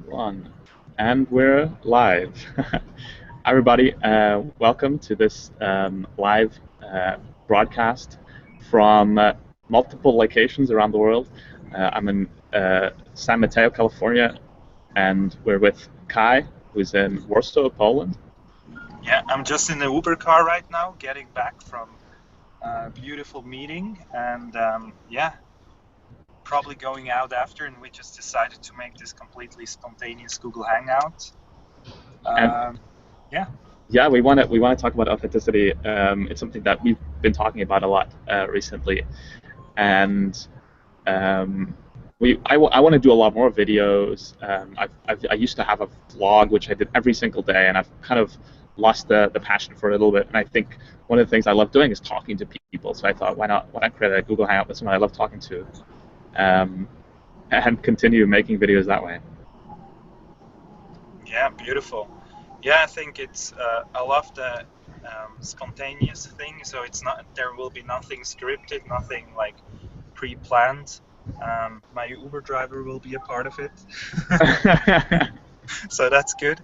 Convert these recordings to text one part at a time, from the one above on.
One. And we're live. Everybody, welcome to this live broadcast from multiple locations around the world. I'm in San Mateo, California, and we're with Kai, who's in Warsaw, Poland. Yeah, I'm just in the Uber car right now, getting back from a beautiful meeting, and yeah, probably going out after. And we just decided to make this completely spontaneous Google Hangout. And Um, yeah, yeah, we want to talk about authenticity. It's something that we've been talking about a lot recently, and Um, I want to do a lot more videos. I used to have a vlog which I did every single day, and I've kind of lost the passion for it a little bit. And I think one of the things I love doing is talking to people. So I thought, why not create a Google Hangout with someone I love talking to, um, and continue making videos that way. yeah, beautiful. Yeah, I think it's I love the spontaneous thing. So it's not there will be nothing scripted, nothing like pre-planned. My Uber driver will be a part of it. So that's good.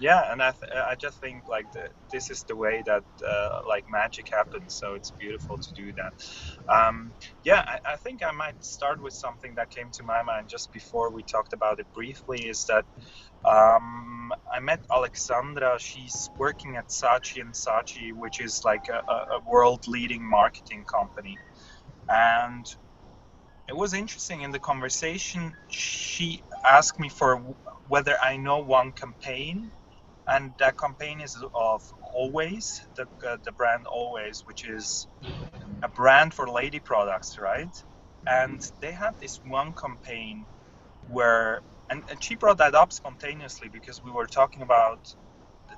Yeah, and I just think like this is the way that like magic happens. So it's beautiful to do that. Yeah, I think I might start with something that came to my mind just before we talked about it briefly. Is that I met Alexandra. She's working at Saatchi and Saatchi, which is like a world-leading marketing company, and it was interesting in the conversation. She asked me for whether I know one campaign, and that campaign is of Always, the brand Always, which is a brand for lady products, right? And they had this one campaign where, and she brought that up spontaneously because we were talking about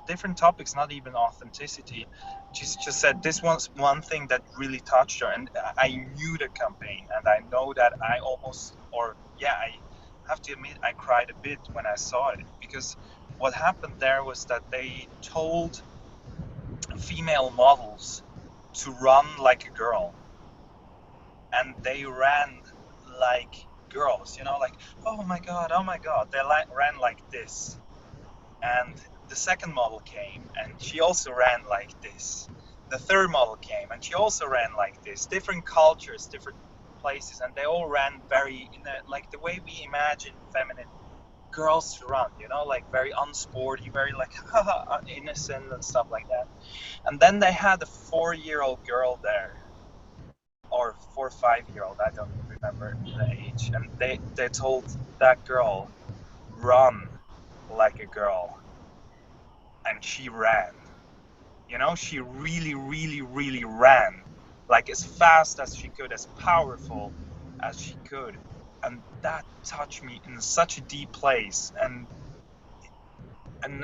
different topics, not even authenticity. She just said this was one thing that really touched her, and I knew the campaign, and I know that I almost, or yeah, I have to admit, I cried a bit when I saw it because what happened there was that they told female models to run like a girl, and they ran like girls, like, oh my god, they ran like this. And the second model came and she also ran like this. The third model came and she also ran like this. Different cultures, different places, and they all ran very in a, like the way we imagine feminine girls to run, like very unsporty, very like innocent and stuff like that. And then they had a 4-year-old girl there, or 4 or 5-year-old, I don't remember the age, and they told that girl, run like a girl, and she ran. She really, really, really ran, like as fast as she could, as powerful as she could. And that touched me in such a deep place. And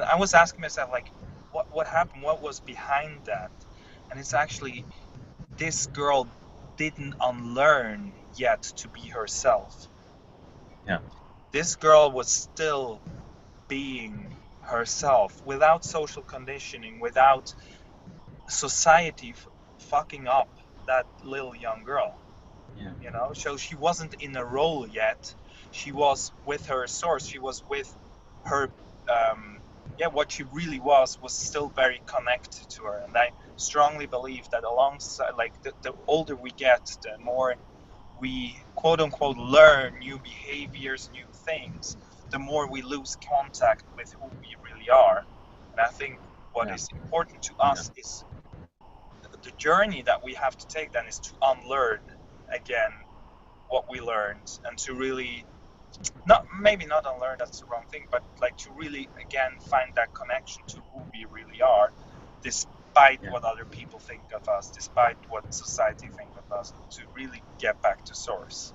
I was asking myself, like, what happened? What was behind that? And it's actually this girl didn't unlearn yet to be herself. Yeah. This girl was still being herself without social conditioning, without society fucking up that little young girl. Yeah. So she wasn't in a role yet. She was with her source. She was with her, yeah, what she really was still very connected to her. And I strongly believe that alongside, like, the older we get, the more we quote unquote learn new behaviors, new things, the more we lose contact with who we really are. And I think what Yeah. is important to Yeah. us is the journey that we have to take then is to unlearn again what we learned, and to really, not maybe not unlearn, that's the wrong thing, but like to really again find that connection to who we really are, despite Yeah. what other people think of us, despite what society think of us, to really get back to source.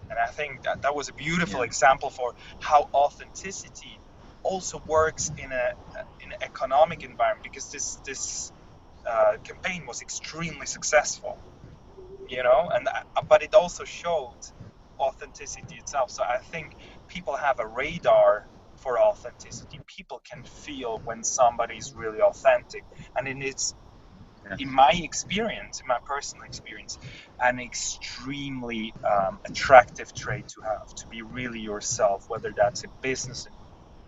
And I think that was a beautiful Yeah. example for how authenticity also works in an economic environment, because this campaign was extremely successful, and but it also showed authenticity itself. So I think people have a radar for authenticity. People can feel when somebody is really authentic, and it's Yes. in my experience, in my personal experience, an extremely attractive trait to have, to be really yourself, whether that's in business, in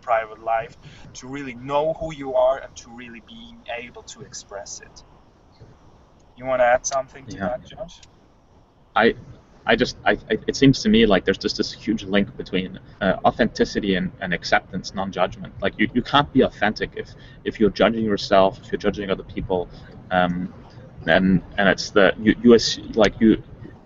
private life, to really know who you are and to really being able to express it. You want to add something to Yeah. that, Josh? I, it seems to me like there's just this huge link between authenticity and acceptance, non-judgment. Like you can't be authentic if you're judging yourself, if you're judging other people, um, and it's the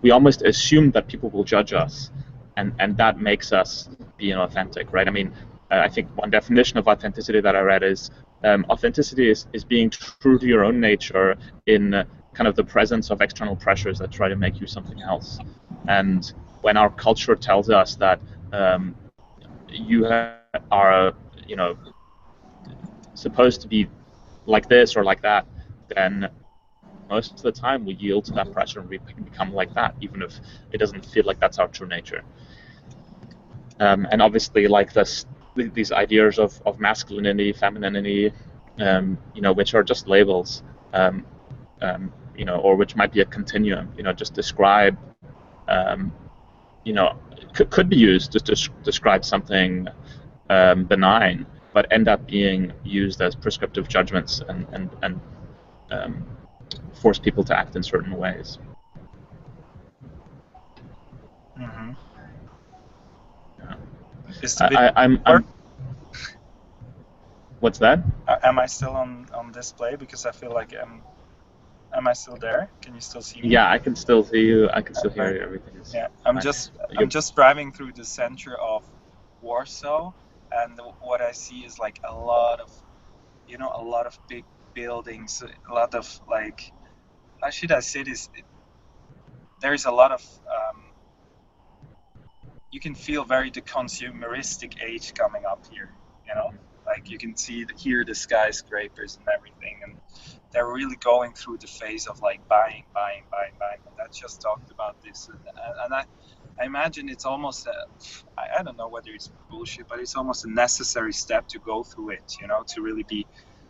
we almost assume that people will judge us, and that makes us be inauthentic, right? I mean, I think one definition of authenticity that I read is authenticity is being true to your own nature in kind of the presence of external pressures that try to make you something else. And when our culture tells us that you are, supposed to be like this or like that, then most of the time we yield to that pressure and we become like that, even if it doesn't feel like that's our true nature. And obviously, like these ideas of masculinity, femininity, which are just labels, or which might be a continuum, just describe, um, could be used just to describe something benign, but end up being used as prescriptive judgments and um, force people to act in certain ways. Mm-hmm. Yeah. Is the video I, I'm, work? I'm. What's that? Am I still on display? Because I feel like am I still there? Can you still see me? Yeah, I can still see you. I can still hear Right. you. Everything is Yeah, fine. I'm You, just driving through the center of Warsaw, and what I see is like a lot of, a lot of big buildings, a lot of like, how should I say this? There's a lot of, you can feel very the consumeristic age coming up here, you know? Like you can see here the skyscrapers and everything, and they're really going through the phase of like buying, buying, buying, buying. And I just talked about this, and I imagine it's almost I don't know whether it's bullshit, but it's almost a necessary step to go through it, to really be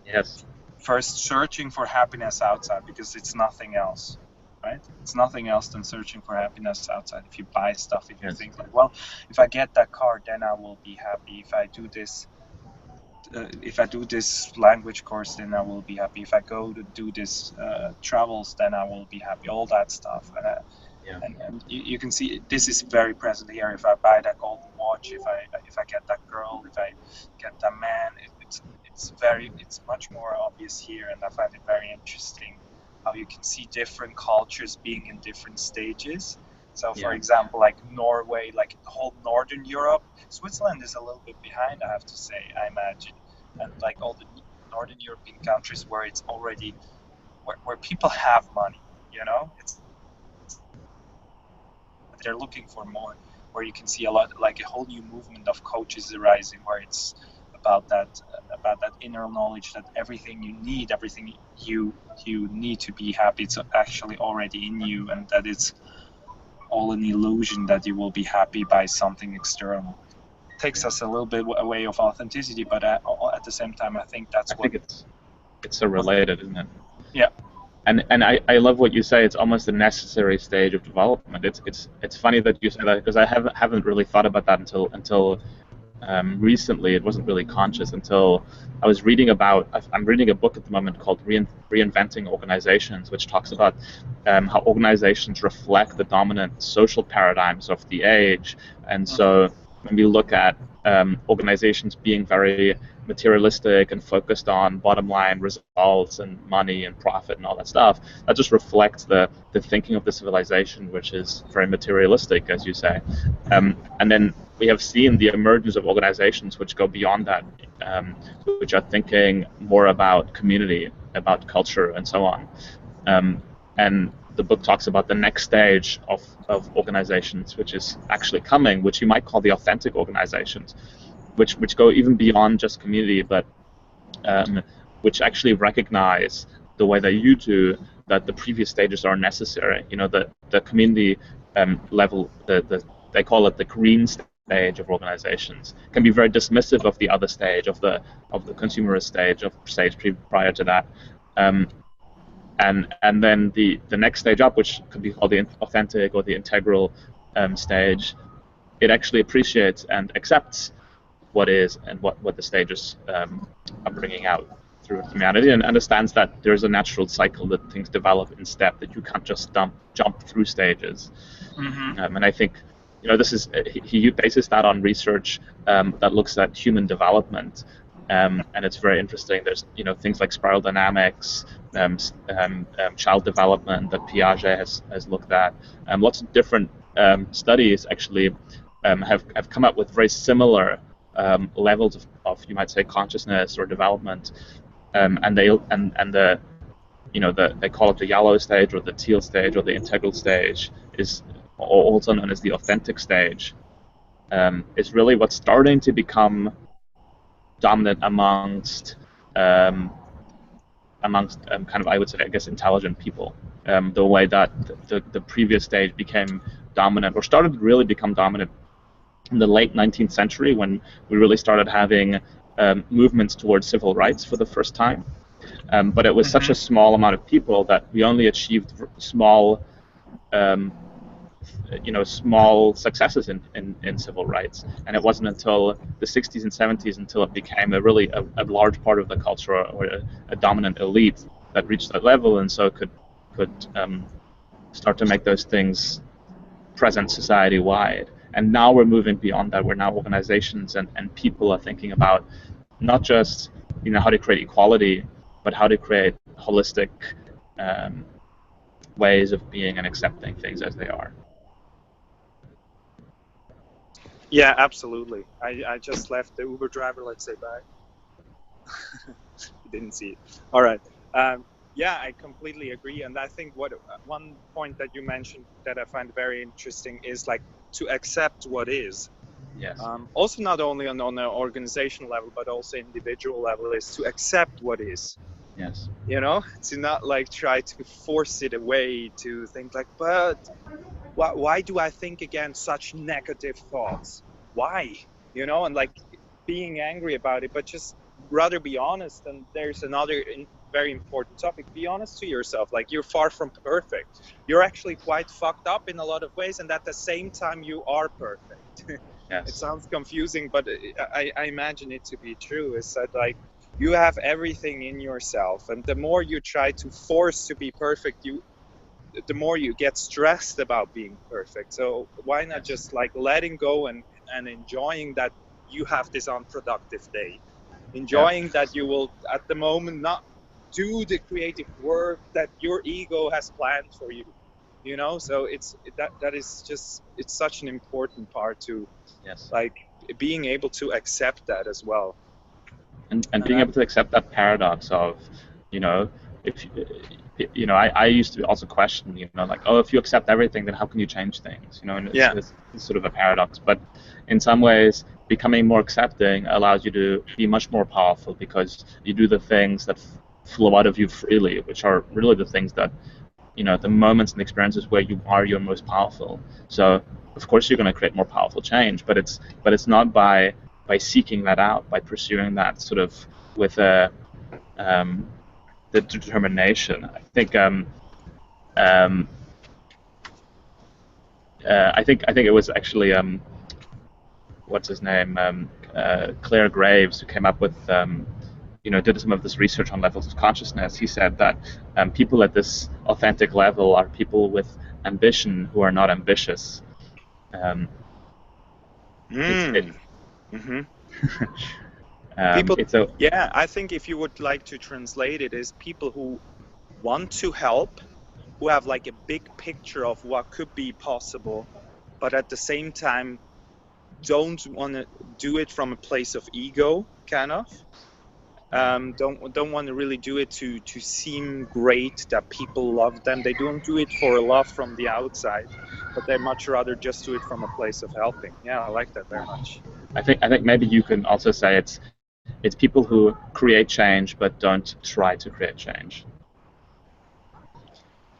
yes. first searching for happiness outside, because it's nothing else, right? It's nothing else than searching for happiness outside. If you buy stuff, if you Yes. think like, well, if I get that car, then I will be happy. If I do this language course, then I will be happy. If I go to do this travels, then I will be happy. All that stuff, Yeah. and you can see this is very present here. If I buy that golden watch, if I get that girl, if I get that man, it's much more obvious here, and I find it very interesting how you can see different cultures being in different stages. So, for Yeah. example, like Norway, like the whole Northern Europe, Switzerland is a little bit behind, I have to say, I imagine, and like all the Northern European countries where it's already where people have money, it's they're looking for more, where you can see a lot, like a whole new movement of coaches arising, where it's about that inner knowledge that everything you need, everything you need to be happy, it's actually already in you, and that it's all an illusion that you will be happy by something external. It takes Yeah. us a little bit away of authenticity, but at the same time, I think I that's think it's so related, isn't it? yeah. And I love what you say. It's almost a necessary stage of development. It's funny that you say that because I haven't really thought about that until recently. It wasn't really conscious until I was reading about. I'm reading a book at the moment called Reinventing Organizations, which talks about how organizations reflect the dominant social paradigms of the age. And Mhm. so when we look at organizations being very materialistic and focused on bottom line results and money and profit and all that stuff, that just reflects the thinking of the civilization, which is very materialistic, as you say. And then we have seen the emergence of organizations which go beyond that, which are thinking more about community, about culture, and so on. And the book talks about the next stage of organizations, which is actually coming, which you might call the authentic organizations, which go even beyond just community, but which actually recognize the way that you do that the previous stages are necessary. The community level, they call it the green stage of organizations, can be very dismissive of the other stage, of the consumerist stage, of stage prior to that. Um, and then the next stage up, which could be called the authentic or the integral stage, it actually appreciates and accepts what is and what the stages are bringing out through humanity, and understands that there's a natural cycle that things develop in step, that you can't just jump through stages. And I think, this is he bases that on research that looks at human development, and it's very interesting. There's things like spiral dynamics, child development that Piaget has looked at. Lots of different studies actually have come up with very similar levels of, you might say, consciousness or development, and they call it the yellow stage or the teal stage or the integral stage, is also known as the authentic stage. Is really what's starting to become dominant amongst kind of, I would say, I guess, intelligent people. The way that the previous stage became dominant, or started to really become dominant, in the late 19th century, when we really started having movements towards civil rights for the first time. But it was such a small amount of people that we only achieved small successes in civil rights, and it wasn't until the 60s and 70s until it became a large part of the culture, or a dominant elite that reached that level, and so could start to make those things present society-wide. And now we're moving beyond that. We're now organizations and people are thinking about not just how to create equality, but how to create holistic ways of being and accepting things as they are. Yeah, absolutely. I just left the Uber driver. Let's say bye. Didn't see it. All right. Yeah, I completely agree. And I think one point that you mentioned that I find very interesting is like to accept what is. Yes. Also, not only on an organizational level, but also individual level, is to accept what is. Yes. To not like try to force it away, to think like, but why do I think again such negative thoughts? Why? And like being angry about it, but just rather be honest. And there's another very important topic: be honest to yourself. Like, you're far from perfect. You're actually quite fucked up in a lot of ways, and at the same time you are perfect. Yes. It sounds confusing, but I imagine it to be true. Is that like you have everything in yourself, and the more you try to force to be perfect, the more you get stressed about being perfect. So why not just like letting go and enjoying that you have this unproductive day, enjoying that you will at the moment not do the creative work that your ego has planned for you. So that is just, it's such an important part to like being able to accept that as well, and being able to accept that paradox of if I used to also question, like, oh, if you accept everything, then how can you change things? And it's sort of a paradox. But in some ways, becoming more accepting allows you to be much more powerful, because you do the things that flow out of you freely, which are really the things that, the moments and experiences where you are your most powerful. So of course you're going to create more powerful change, but it's not by seeking that out, by pursuing that sort of with the determination. I think it was actually what's his name, Claire Graves, who came up with did some of this research on levels of consciousness. He said that people at this authentic level are people with ambition who are not ambitious. I think if you would like to translate it, is people who want to help, who have like a big picture of what could be possible, but at the same time don't want to do it from a place of ego, kind of. Don't want to really do it to seem great, that people love them. They don't do it for love from the outside, but they much rather just do it from a place of helping. Yeah, I like that very much. I think maybe you can also say it's people who create change but don't try to create change.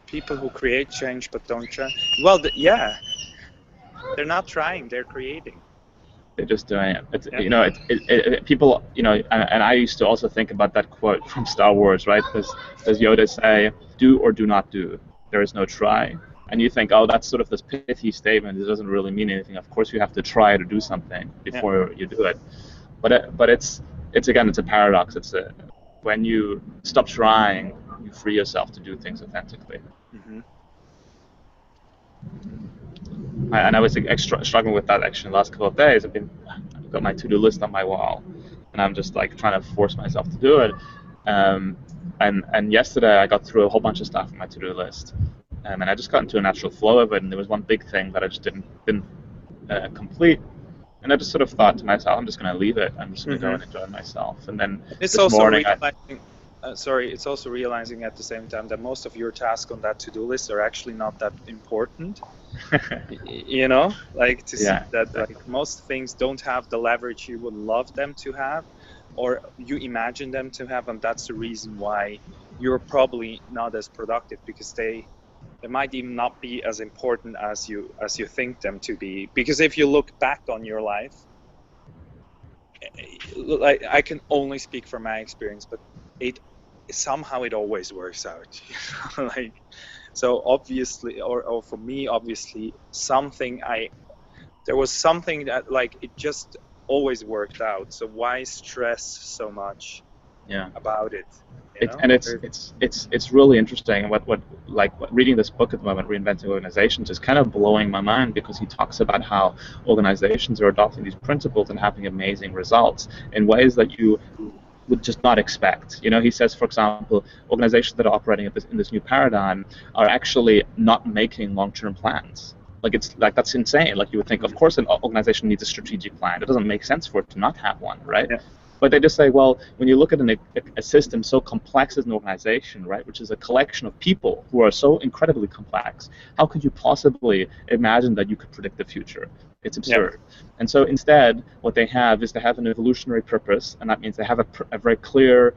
People who create change but don't try. Well, they're not trying, they're creating. They're just doing it. It's, Yeah. people, and I used to also think about that quote from Star Wars, right? Does Yoda say, "Do or do not do. There is no try." And you think, oh, that's sort of this pithy statement. It doesn't really mean anything. Of course, you have to try to do something Yeah. before you do it. But it's again, it's a paradox. When you stop trying, you free yourself to do things authentically. Mm-hmm. And I was struggling with that actually the last couple of days. I've got my to-do list on my wall, and I'm just like trying to force myself to do it. Um, and yesterday I got through a whole bunch of stuff on my to-do list, and I just got into a natural flow of it. And there was one big thing that I just didn't complete, and I just sort of thought to myself, I'm just going to leave it. I'm just going to go and enjoy myself. And then It's this also morning, realizing, it's also realizing at the same time that most of your tasks on that to-do list are actually not that important. You know, like to see that exactly. like most things don't have the leverage you would love them to have, or you imagine them to have, and that's the reason why you're probably not as productive, because they might even not be as important as you think them to be. Because if you look back on your life, like I can only speak from my experience, but it somehow it always works out. Like, so obviously, or for me, obviously, there was something that like it just always worked out. So why stress so much about it? You know? It's really interesting. Reading this book at the moment, Reinventing Organizations, is kind of blowing my mind, because he talks about how organizations are adopting these principles and having amazing results in ways that you would just not expect. He says, for example, organizations that are operating in this new paradigm are actually not making long-term plans. That's insane. Like, you would think, of course, an organization needs a strategic plan. It doesn't make sense for it to not have one, right? Yeah. But they just say, well, when you look at a system so complex as an organization, right, which is a collection of people who are so incredibly complex, how could you possibly imagine that you could predict the future? It's absurd. Yeah. And so instead, what they have is they have an evolutionary purpose, and that means they have a very clear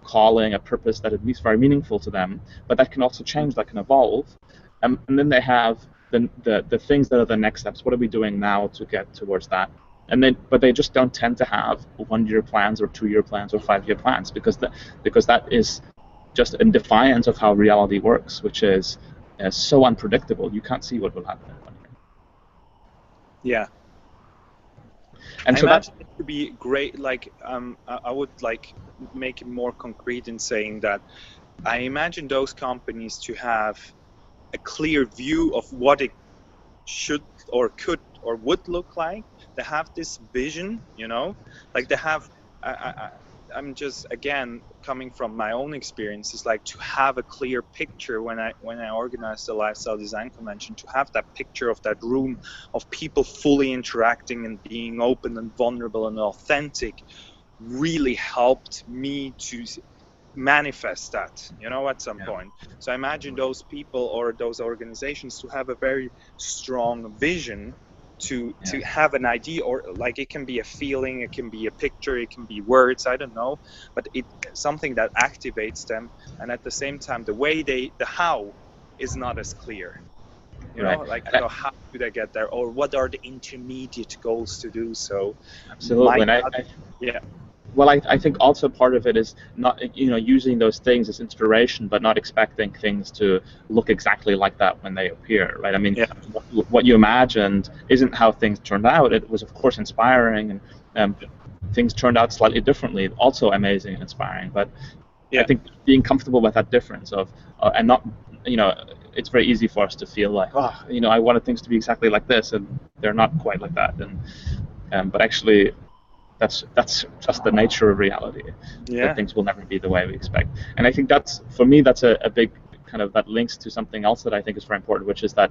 calling, a purpose that is very meaningful to them, but that can also change, that can evolve. And then they have the things that are the next steps. What are we doing now to get towards that? But they just don't tend to have 1-year plans or 2-year plans or 5-year plans, because that is just in defiance of how reality works, which is so unpredictable. You can't see what will happen in 1 year. Yeah. And I so imagine it would be great. Like, I would like make it more concrete in saying that I imagine those companies to have a clear view of what it should or could or would look like. They have this vision, like they have. I'm just, again, coming from my own experiences, like to have a clear picture when I organized the lifestyle design convention, to have that picture of that room of people fully interacting and being open and vulnerable and authentic really helped me to manifest that, at some point. So I imagine those people or those organizations to have a very strong vision, to have an idea, or like it can be a feeling, it can be a picture, it can be words, I don't know, but it's something that activates them. And at the same time, the how is not as clear, like, how do they get there, or what are the intermediate goals to do so. Absolutely. Yeah. Well, I think also part of it is not, using those things as inspiration, but not expecting things to look exactly like that when they appear, right? I mean, what you imagined isn't how things turned out. It was, of course, inspiring, and things turned out slightly differently, also amazing and inspiring. But I think being comfortable with that difference and not, it's very easy for us to feel like, I wanted things to be exactly like this, and they're not quite like that. But actually, that's just the nature of reality. That things will never be the way we expect. And I think for me, that's a big kind of, that links to something else that I think is very important, which is that,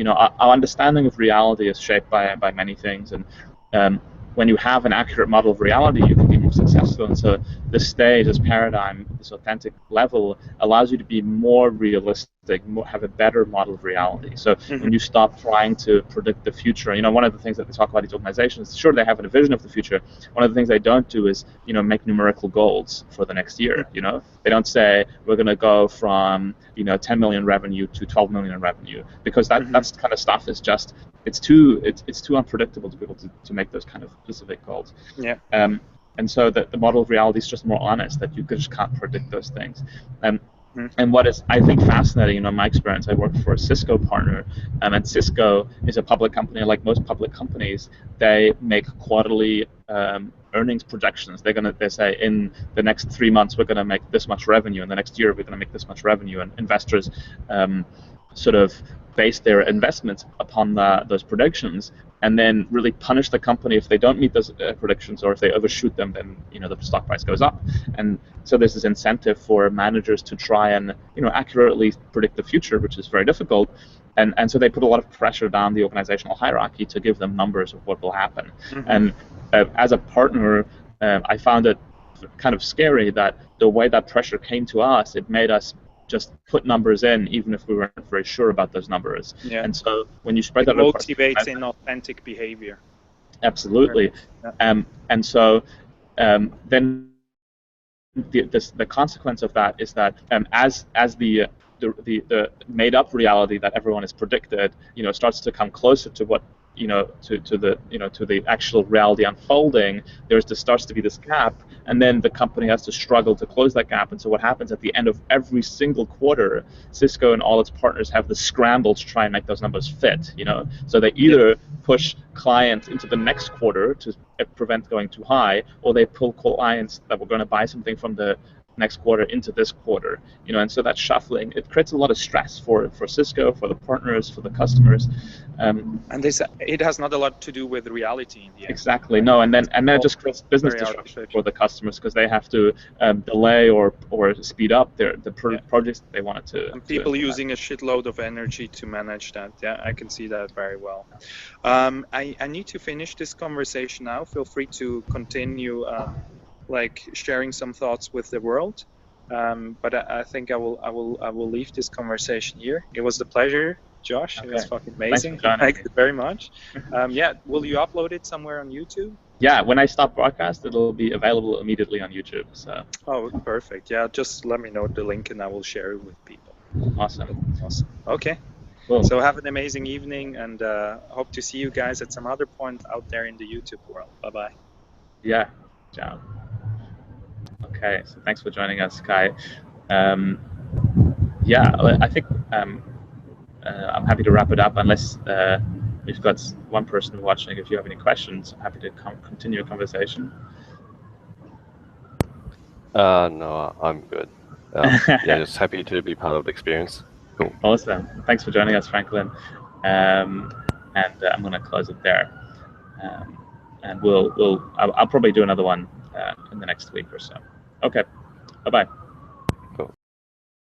our understanding of reality is shaped by many things. And when you have an accurate model of reality, you can be more successful. successful. And so this stage, this paradigm, this authentic level allows you to be more realistic, have a better model of reality. So when you stop trying to predict the future, one of the things that they talk about these organizations, sure, they have a vision of the future. One of the things they don't do is, make numerical goals for the next year. They don't say we're going to go from, 10 million revenue to 12 million in revenue, because that's kind of stuff is just, it's too unpredictable to be able to make those kind of specific goals. Yeah. And so the model of reality is just more honest, that you just can't predict those things. And what is, I think, fascinating, in my experience, I worked for a Cisco partner, and Cisco is a public company. Like most public companies, they make quarterly earnings projections. They say in the next 3 months we're going to make this much revenue, in the next year we're going to make this much revenue, and investors sort of base their investments upon those predictions, and then really punish the company if they don't meet those predictions, or if they overshoot them, then the stock price goes up. And so there's this incentive for managers to try and accurately predict the future, which is very difficult. And so they put a lot of pressure down the organizational hierarchy to give them numbers of what will happen. And as a partner, I found it kind of scary that the way that pressure came to us, it made us just put numbers in, even if we weren't very sure about those numbers. Yeah. And so when you spread that motivates in authentic behavior. Absolutely. Yeah. And so then the consequence of that is that as the made-up reality that everyone has predicted, starts to come closer to what to the actual reality unfolding, starts to be this gap, and then the company has to struggle to close that gap. And so what happens at the end of every single quarter, Cisco and all its partners have the scramble to try and make those numbers fit. So they either push clients into the next quarter to prevent going too high, or they pull clients that were going to buy something from the next quarter into this quarter, and so that shuffling, it creates a lot of stress for Cisco, for the partners, for the customers, and it has not a lot to do with reality in the end. Exactly. No, and then it just creates business disruption for the customers, because they have to delay or speed up the projects that they wanted to. And people using a shitload of energy to manage that. Yeah, I can see that very well. I need to finish this conversation now. Feel free to continue. Sharing some thoughts with the world, but I think I will leave this conversation here. It was a pleasure, Josh. Okay. It was fucking amazing. Thank you very much. Will you upload it somewhere on YouTube? Yeah, when I stop broadcast, it'll be available immediately on YouTube. So. Oh, perfect. Yeah, just let me know the link and I will share it with people. Awesome. Okay. Cool. So have an amazing evening, and hope to see you guys at some other point out there in the YouTube world. Bye-bye. Yeah. Ciao. Okay, so thanks for joining us, Kai. I think I'm happy to wrap it up, unless we've got one person watching. If you have any questions, I'm happy to continue a conversation. No, I'm good. Just happy to be part of the experience. Cool. Awesome. Thanks for joining us, Franklin. And I'm going to close it there. And I'll probably do another one in the next week or so. Okay. Bye-bye.